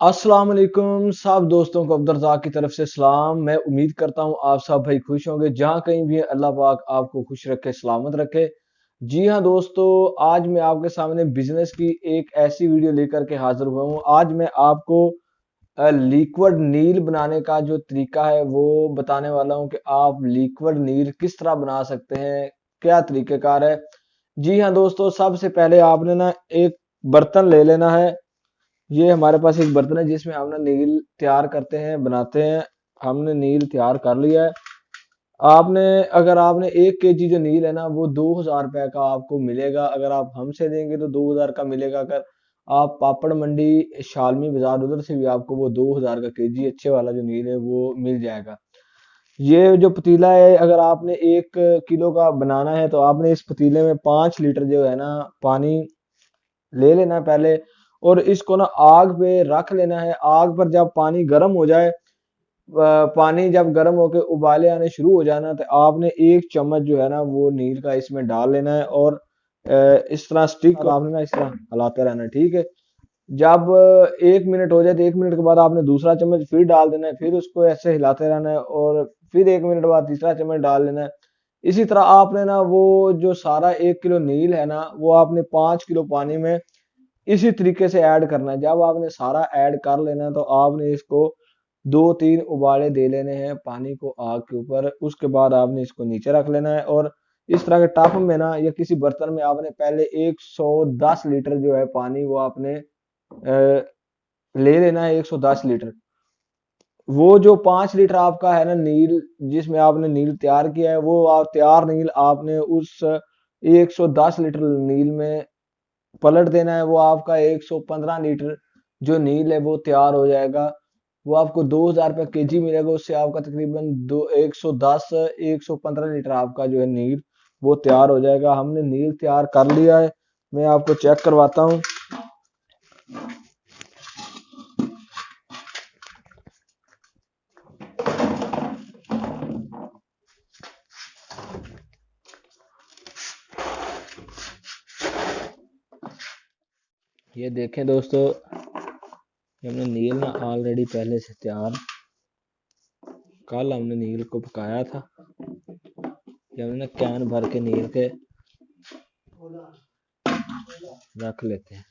अस्सलाम वालेकुम सब दोस्तों को अब्दुर्रज़ाक की तरफ से सलाम। मैं उम्मीद करता हूँ आप सब भाई खुश होंगे। जहाँ कहीं भी है अल्लाह पाक आपको खुश रखे, सलामत रखे। जी हाँ दोस्तों, आज मैं आपके सामने बिजनेस की एक ऐसी वीडियो लेकर के हाजिर हुआ हूँ। आज मैं आपको लिक्विड नील बनाने का जो तरीका है वो बताने वाला हूँ कि आप लिक्विड नील किस तरह बना सकते हैं, क्या तरीक़ेकार है। जी हाँ दोस्तों, सबसे पहले आपने ना एक बर्तन ले लेना है। ये हमारे पास एक बर्तन है जिसमें हम ना नील तैयार करते हैं, बनाते हैं। हमने नील तैयार कर लिया है। आपने अगर आपने 1 केजी जो नील है ना वो 2000 रुपए का आपको मिलेगा। अगर आप हमसे लेंगे तो 2000 का मिलेगा। अगर आप पापड़ मंडी शालमी बाजार उधर से भी आपको वो 2000 का केजी अच्छे वाला जो नील है वो मिल जाएगा। ये जो पतीला है, अगर आपने 1 किलो का बनाना है तो आपने इस पतीले में 5 लीटर जो है ना पानी ले लेना है पहले, और इसको ना आग पे रख लेना है। आग पर जब पानी गर्म हो जाए, पानी जब गर्म होके उबाले आने शुरू हो जाना, तो आपने 1 चम्मच जो है ना वो नील का इसमें डाल लेना है, और इस तरह स्टिक को आपने ना इस तरह हिलाते रहना है, ठीक है। जब 1 मिनट हो जाए तो 1 मिनट के बाद आपने दूसरा चम्मच फिर डाल देना है, फिर उसको ऐसे हिलाते रहना है, और फिर 1 मिनट बाद तीसरा चम्मच डाल लेना है। इसी तरह आपने ना वो जो सारा 1 किलो नील है ना वो आपने 5 किलो पानी में इसी तरीके से ऐड करना है। जब आपने सारा ऐड कर लेना है तो आपने इसको 2-3 उबाले दे लेने हैं पानी को आग के ऊपर। उसके बाद आपने इसको नीचे रख लेना है, और इस तरह के टब में ना या किसी बर्तन में आपने पहले 110 लीटर जो है पानी वो आपने ले लेना है, 110 लीटर। वो जो 5 लीटर आपका है ना नील, जिसमें आपने नील तैयार किया है, वो तैयार नील आपने उस 110 लीटर नील में पलट देना है। वो आपका 115 लीटर जो नील है वो तैयार हो जाएगा। वो आपको 2000 रुपये केजी मिलेगा। उससे आपका तकरीबन दो 110 115 लीटर आपका जो है नील वो तैयार हो जाएगा। हमने नील तैयार कर लिया है, मैं आपको चेक करवाता हूँ। ये देखें दोस्तों, ये हमने नील ना ऑलरेडी पहले से तैयार, कल हमने नील को पकाया था। ये हमने ना कैन भर के नील के रख लेते हैं।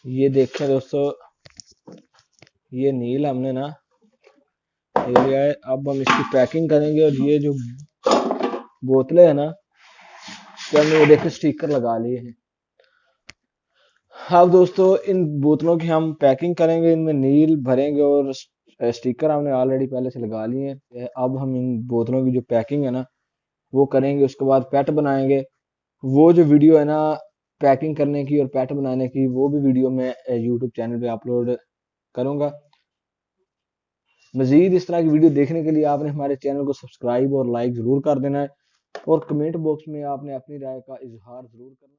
ये देखें दोस्तों, ये नील हमने ना ले लिया है। अब हम इसकी पैकिंग करेंगे, और ये जो बोतलें है ना, तो हमने ये देखे स्टिकर लगा लिए हैं। अब दोस्तों इन बोतलों की हम पैकिंग करेंगे, इनमें नील भरेंगे, और स्टिकर हमने ऑलरेडी पहले से लगा लिए हैं। अब हम इन बोतलों की जो पैकिंग है ना वो करेंगे, उसके बाद पैट बनाएंगे। वो जो वीडियो है ना पैकिंग करने की और पैट बनाने की, वो भी वीडियो मैं यूट्यूब चैनल पे अपलोड करूंगा। मजीद इस तरह की वीडियो देखने के लिए आपने हमारे चैनल को सब्सक्राइब और लाइक जरूर कर देना है, और कमेंट बॉक्स में आपने अपनी राय का इजहार जरूर करना है।